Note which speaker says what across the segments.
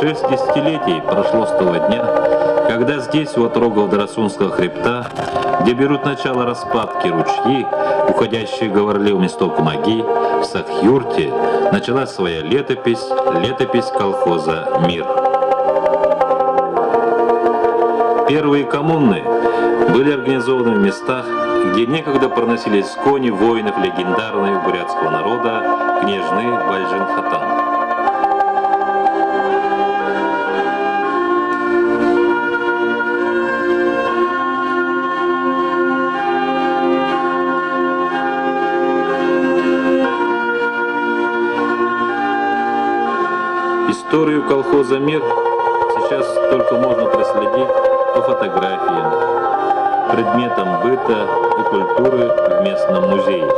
Speaker 1: 6 десятилетий прошло с того дня, когда здесь, у отрогов Дарасунского хребта, где берут начало распадки ручьи, уходящие говорливым истоком Аги, в Сахюрте началась своя летопись колхоза «Мир». Первые коммуны были организованы в местах, где некогда проносились кони воинов легендарного бурятского народа княжны Бальжин-Хатан. Историю колхоза «Мир» сейчас только можно проследить по фотографиям, предметам быта и культуры в местном музее.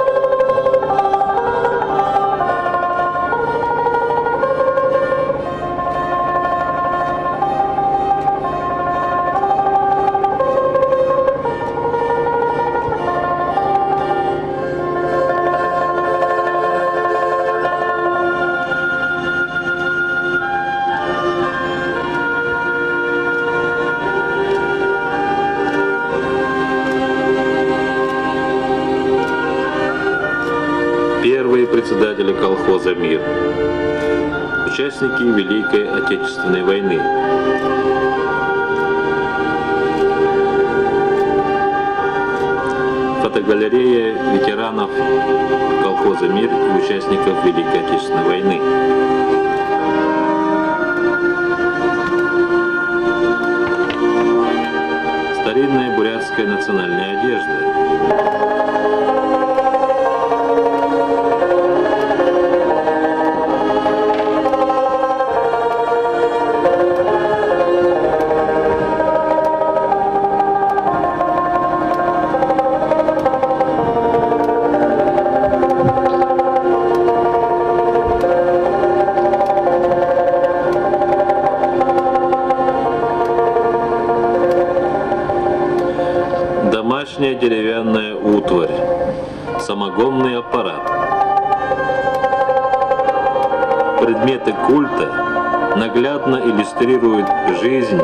Speaker 1: Первые председатели колхоза «Мир», участники Великой Отечественной войны. Фотогалерея ветеранов колхоза «Мир» и участников Великой Отечественной войны. Старинная бурятская национальная одежда. Домашняя деревянная утварь, самогонный аппарат. Предметы культа наглядно иллюстрируют жизнь,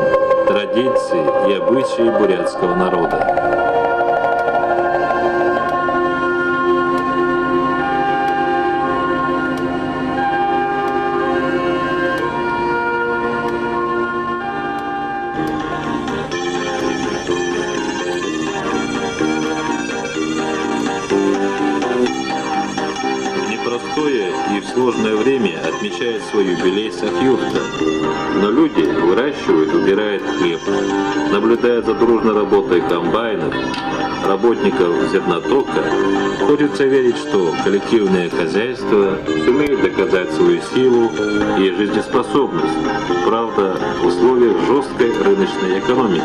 Speaker 1: традиции и обычаи бурятского народа. Непростое и в сложное время отмечает свой юбилей Сахюрта, но люди выращивают, убирают хлеб, наблюдая за дружной работой комбайнов, работников зернотока. Хочется верить, что коллективное хозяйство сумеет доказать свою силу и жизнеспособность, правда, в условиях жесткой рыночной экономики.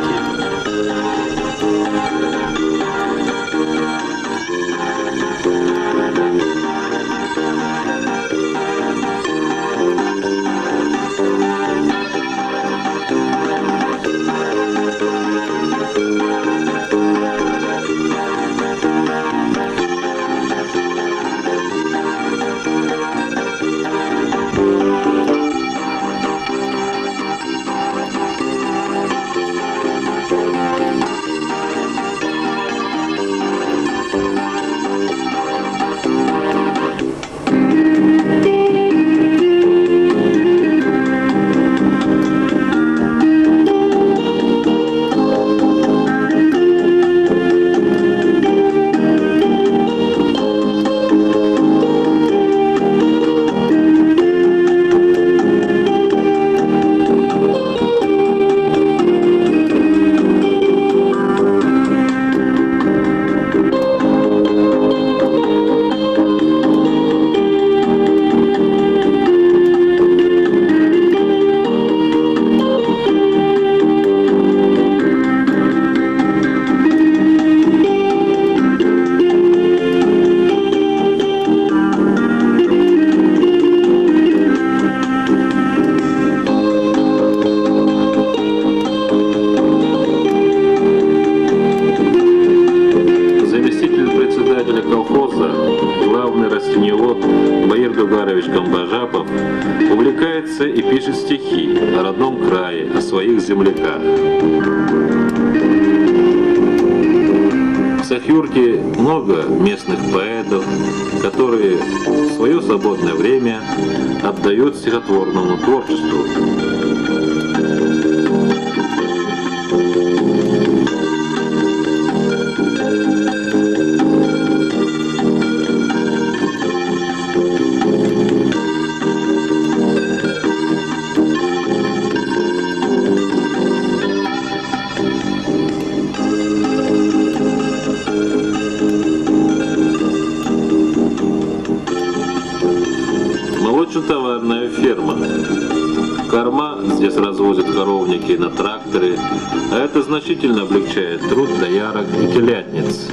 Speaker 1: о родном крае, о своих земляках. В Сахиурке много местных поэтов, которые свое свободное время отдают стихотворному творчеству. Молочно-товарная ферма. Корма здесь развозят коровники на тракторы, а это значительно облегчает труд доярок и телятниц.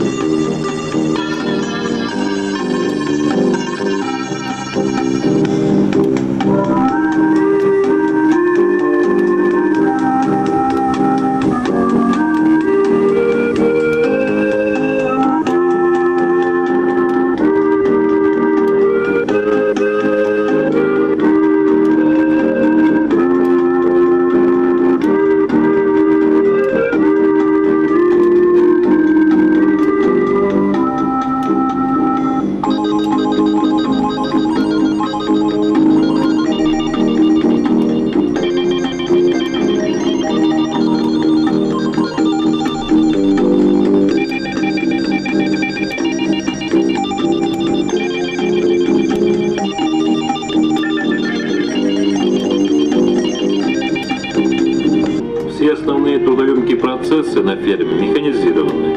Speaker 1: Все основные трудоемкие процессы на ферме механизированы.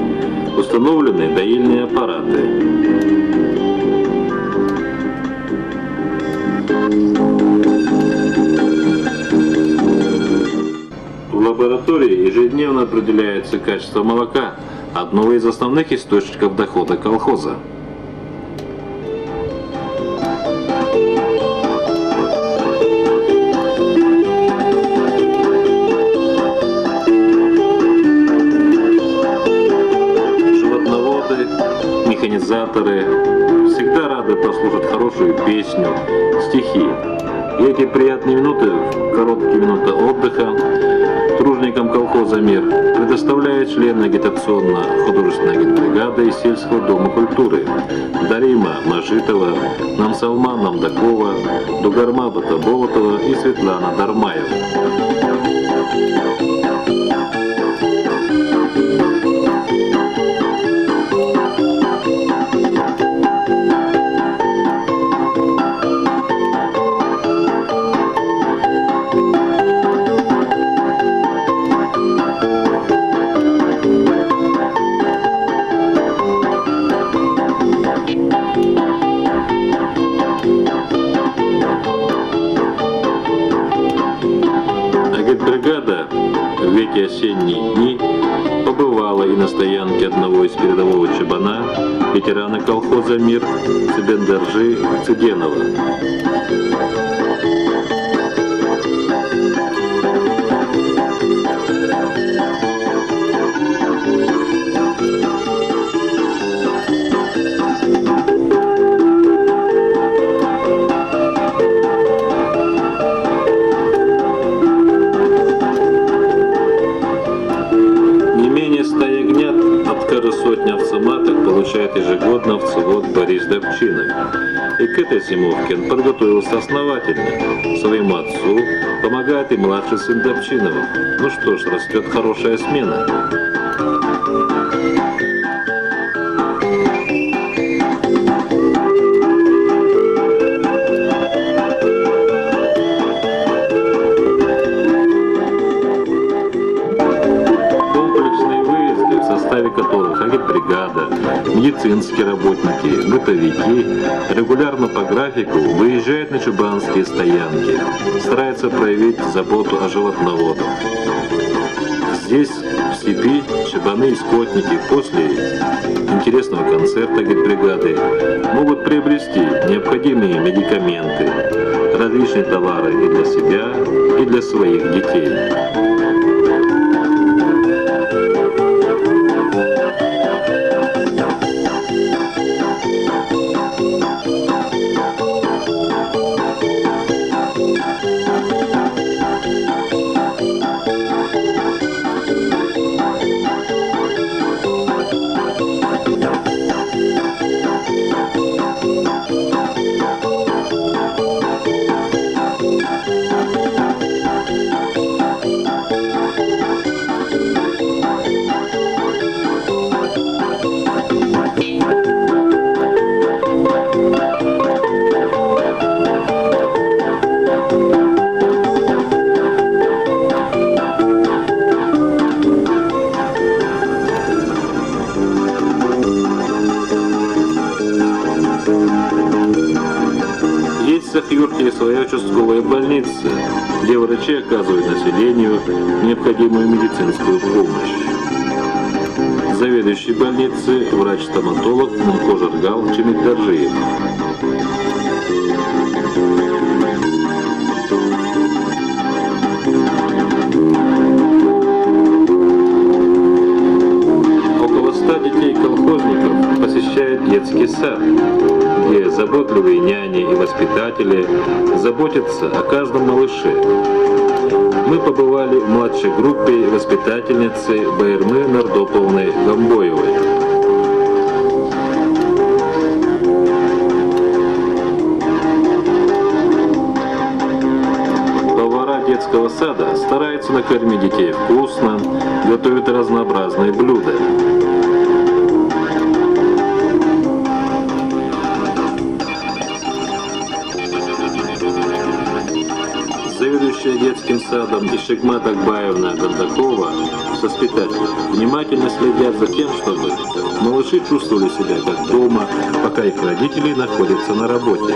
Speaker 1: Установлены доильные аппараты. В лаборатории ежедневно определяется качество молока, одного из основных источников дохода колхоза. Механизаторы всегда рады послушать хорошую песню, стихи. И эти приятные минуты, короткие минуты отдыха труженикам колхоза «Мир» предоставляют члены агитационно-художественной агитбригады и сельского дома культуры Дарима Мажитова, Намсалма Намдакова, Дугарма Батаболотова и Светлана Дармаева. Агитбригада в эти осенние дни побывала и на стоянке одного из передового чабана, ветерана колхоза «Мир» Цыбендержи Цыденова. Сотня овцематок получает ежегодно овцевод Борис Добчинов. И к этой зимовке он подготовился основательно. Своему отцу помогает и младший сын Добчинова. Ну что ж, растет хорошая смена. Которых агитбригада, медицинские работники, бытовики регулярно по графику выезжают на чубанские стоянки, стараются проявить заботу о животноводах. Здесь, в степи, чабаны и скотники после интересного концерта агитбригады могут приобрести необходимые медикаменты, различные товары и для себя, и для своих детей. участковые больницы, где врачи оказывают населению необходимую медицинскую помощь. Заведующий больницы, врач-стоматолог Мунхожаргал Чемикдаржиев. Около 100 детей-колхозников посещает детский сад, где заботливые няни и воспитатели заботятся о каждом малыше. Мы побывали в младшей группе воспитательницы Байырмы Нардоповны Гамбоевой. Повара детского сада стараются накормить детей вкусно, готовят разнообразные блюда. Заведующая детским садом Ишигмат Акбаевна Гандакова с воспитателем внимательно следят за тем, чтобы малыши чувствовали себя как дома, пока их родители находятся на работе.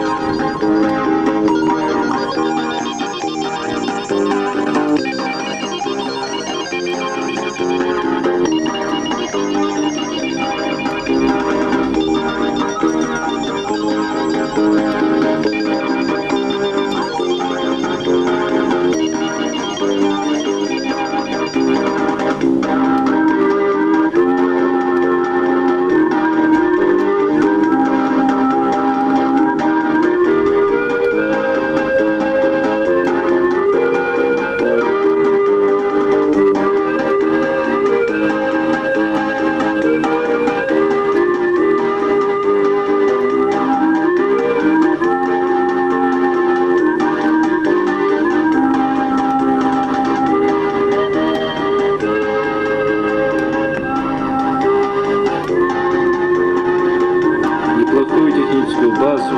Speaker 1: Базу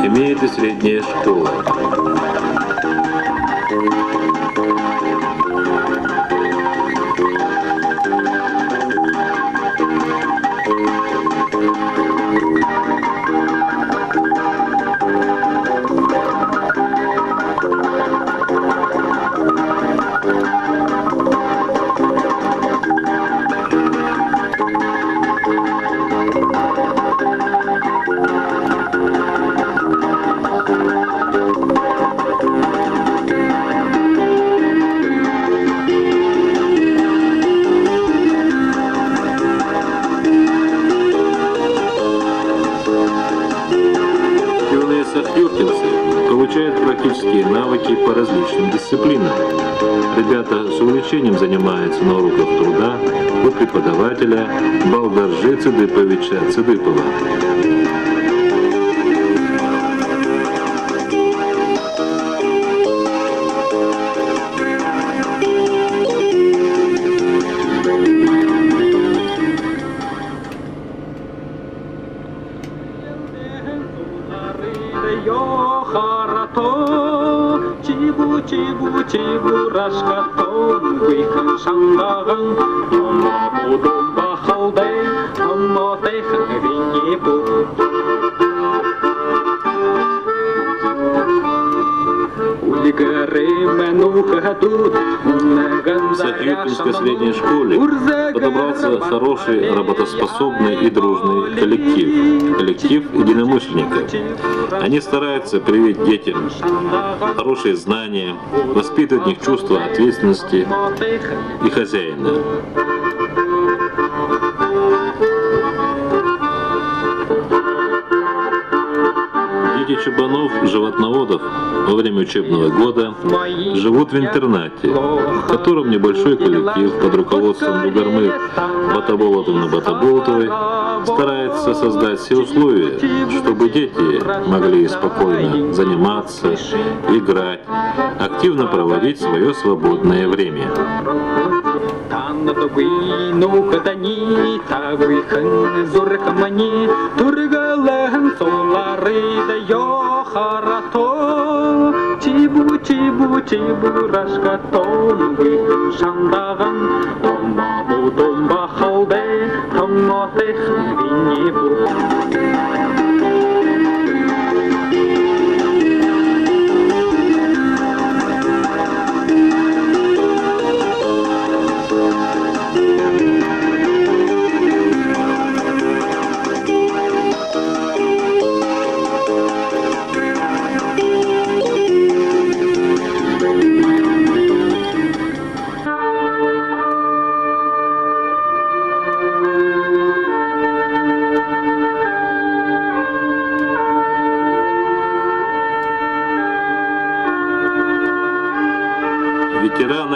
Speaker 1: имеет и средняя школа. Сахюртинцы получают практические навыки по различным дисциплинам. Ребята с увлечением занимаются на уроках труда у преподавателя Балдаржи Цыдыповича Цыдыпова. В Сахюртинской средней школе подобрался хороший, работоспособный и дружный коллектив единомышленников. Они стараются привить детям хорошие знания, воспитывать в них чувство ответственности и хозяина. Дети чабанов-животноводов во время учебного года живут в интернате, в котором небольшой коллектив под руководством Дугармы Батаболотовны Батаболотовой старается создать все условия, чтобы дети могли спокойно заниматься, играть, активно проводить свое свободное время.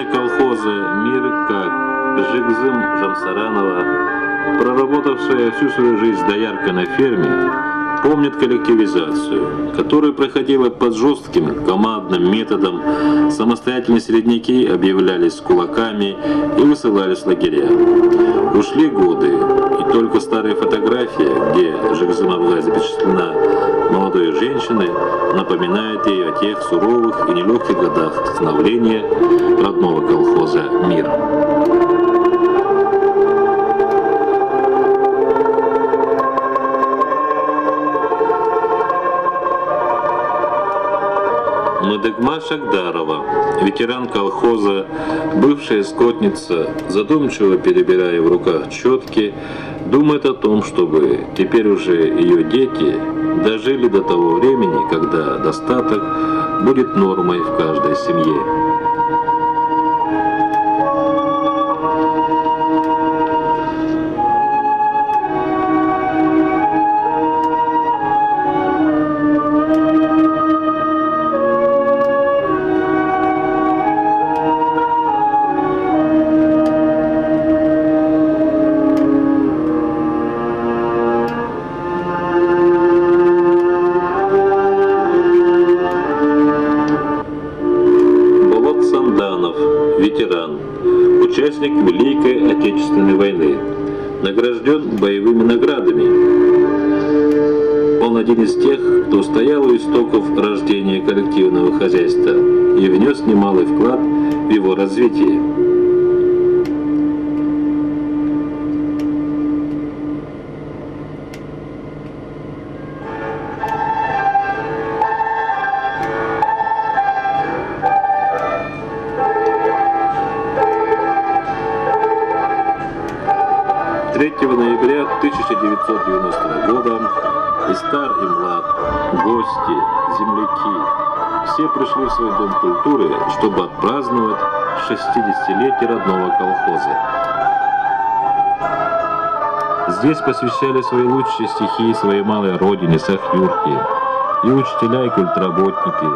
Speaker 1: Ветераны колхоза «Мир», как Жигзым Жамсаранова, проработавшая всю свою жизнь дояркой на ферме, помнят коллективизацию, которая проходила под жестким командным методом. Самостоятельные середняки объявлялись кулаками и высылались в лагеря. Ушли годы, и только старые фотографии, где Жигзым была запечатлена молодой женщиной, напоминают ей о тех суровых и нелегких годах становления родного колхоза «Мир». Мадыгма Шагдарова, ветеран колхоза, бывшая скотница, задумчиво перебирая в руках четки, думает о том, чтобы теперь уже ее дети дожили до того времени, когда достаток будет нормой в каждой семье. Ветеран, участник Великой Отечественной войны, награжден боевыми наградами. Он один из тех, кто стоял у истоков рождения коллективного хозяйства и внес немалый вклад в его развитие. Ноября 1990 года и стар, и млад, гости, земляки, все пришли в свой дом культуры, чтобы отпраздновать 60-летие родного колхоза. Здесь посвящали свои лучшие стихи своей малой родине Сах-Юрте и учителя, и культработники,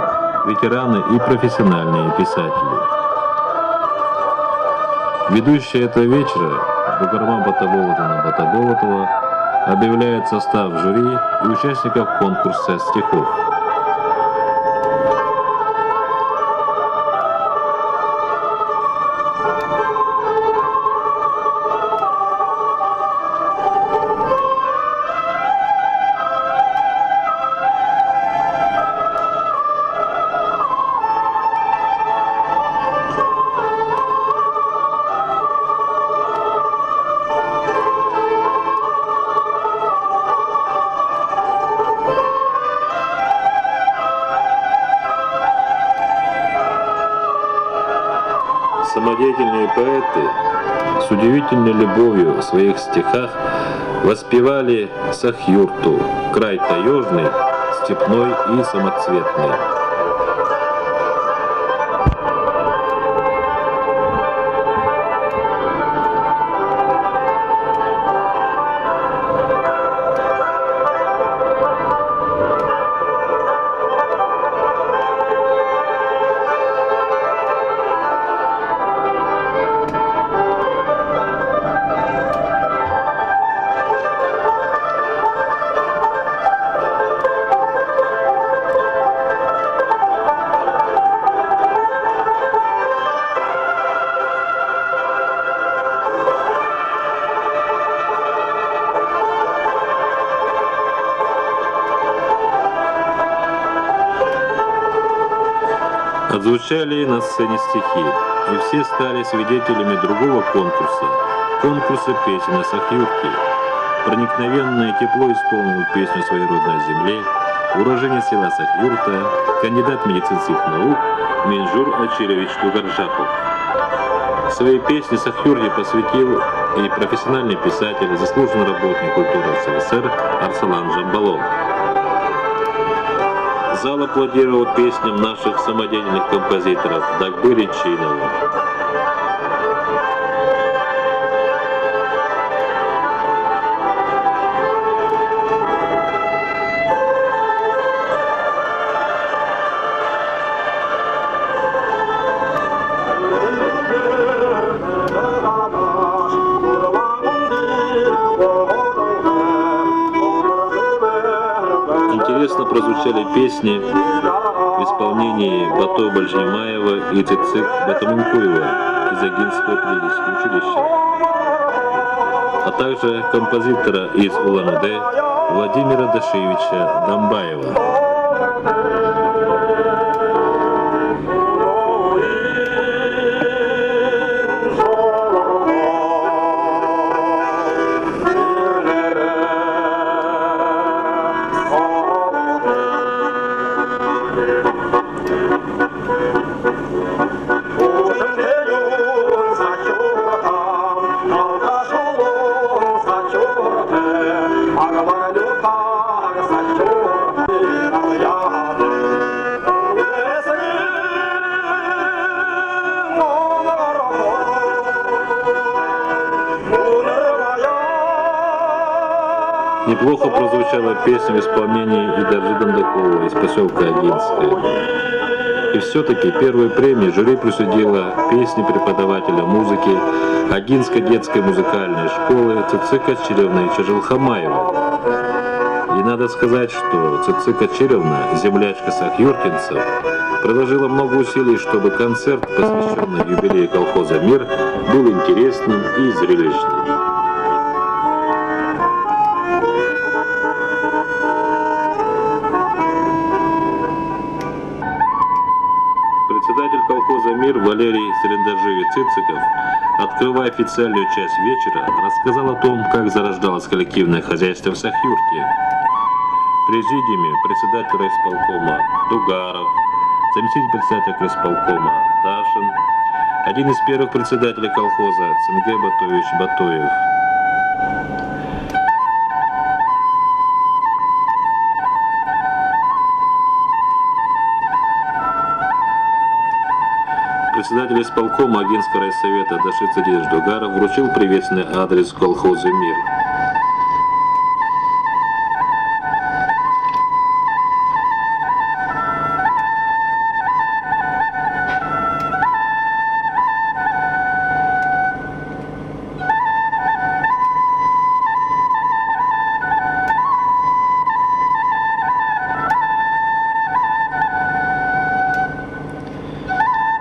Speaker 1: ветераны и профессиональные писатели. Ведущая этого вечера Бугарма Батаболотова объявляет состав жюри и участников конкурса стихов. Самодеятельные поэты с удивительной любовью в своих стихах воспевали Сах-Юрту, край таежный, степной и самоцветный. Отзвучали на сцене стихи, и все стали свидетелями другого конкурса песен о Сах-Юрте. Проникновенно и тепло исполнил песню своей родной земле уроженец села Сах-Юрта, кандидат медицинских наук Минжур Ачирович Тугаржапов. Свои песни Сах-Юрте посвятил и профессиональный писатель, заслуженный работник культуры СССР Арсалан Жамбалов. Зал аплодировал песням наших самодеятельных композиторов Дагбыри Чинова. прозвучали песни в исполнении Бато Бальжнимаева и Цицик Батамункуева из Агинского педагогического училища, а также композитора из Улан-Удэ Владимира Дашевича Дамбаева. Неплохо прозвучала песня в исполнении Идаржи Дандакова из поселка Агинское. И все-таки первую премию жюри присудила песне преподавателя музыки Агинской детской музыкальной школы Цицик Качиревны Чажилхамаевой. И надо сказать, что Цицик Качиревна, землячка сахюртинцев, приложила много усилий, чтобы концерт, посвященный юбилею колхоза «Мир», был интересным и зрелищным. Председатель колхоза «Мир» Валерий Сарендаджиевич Цициков, открывая официальную часть вечера, рассказал о том, как зарождалось коллективное хозяйство в Сахюрте. В президиуме председатель райисполкома Дугаров, заместитель председателя райисполкома Дашин, один из первых председателей колхоза Цинге Батович Батоев. Председатель исполкома Агинского райсовета Даши Цидиш Дугаров вручил приветственный адрес колхозу «Мир».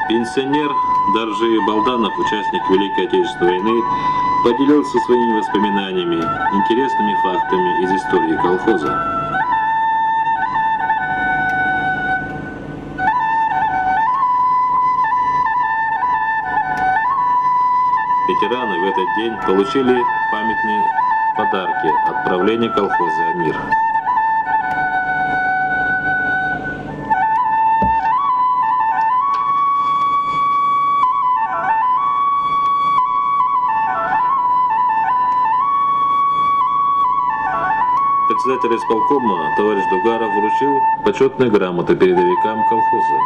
Speaker 1: Пенсионер Даржи Балданов, участник Великой Отечественной войны, поделился своими воспоминаниями, интересными фактами из истории колхоза. Ветераны в этот день получили памятные подарки от правления колхоза «Мир». Председатель исполкома товарищ Дугаров вручил почетные грамоты передовикам колхоза.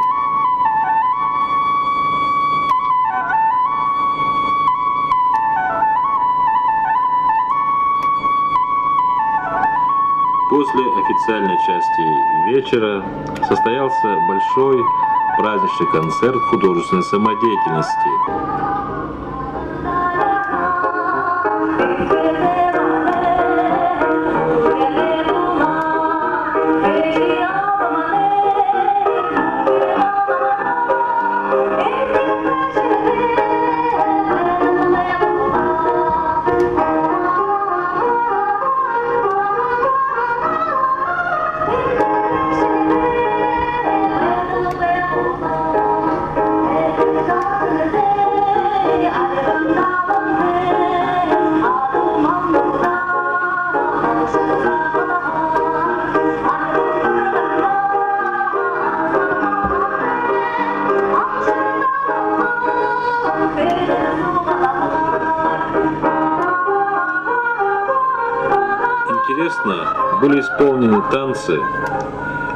Speaker 1: После официальной части вечера состоялся большой праздничный концерт художественной самодеятельности. Интересно были исполнены танцы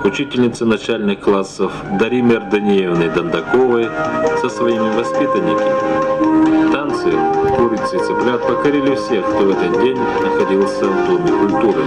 Speaker 1: учительницы начальных классов Даримы Арданиевны Дандаковой со своими воспитанниками. Танцы «Курицы и цыплят» покорили всех, кто в этот день находился в Доме культуры.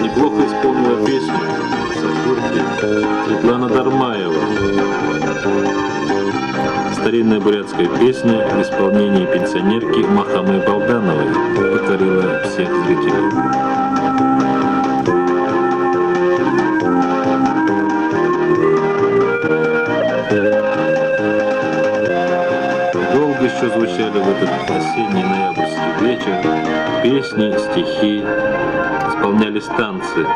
Speaker 1: Неплохо исполнила песню Сахюрки Светлана Дармаева. Старинная бурятская песня в исполнении пенсионерки Махамы Балдановой покорила всех зрителей. Долго еще звучали в этот осенний ноябрьский вечер песни, стихи, исполнялись танцы.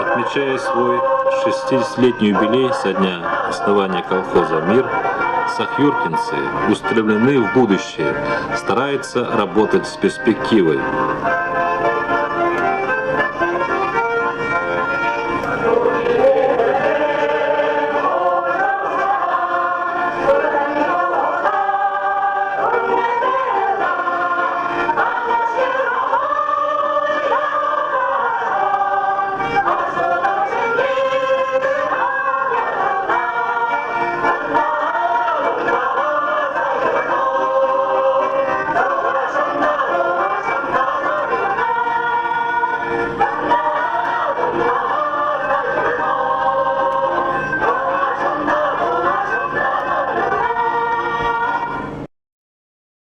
Speaker 1: Отмечая свой 60-летний юбилей со дня основания колхоза «Мир», сахюркинцы устремлены в будущее, стараются работать с перспективой.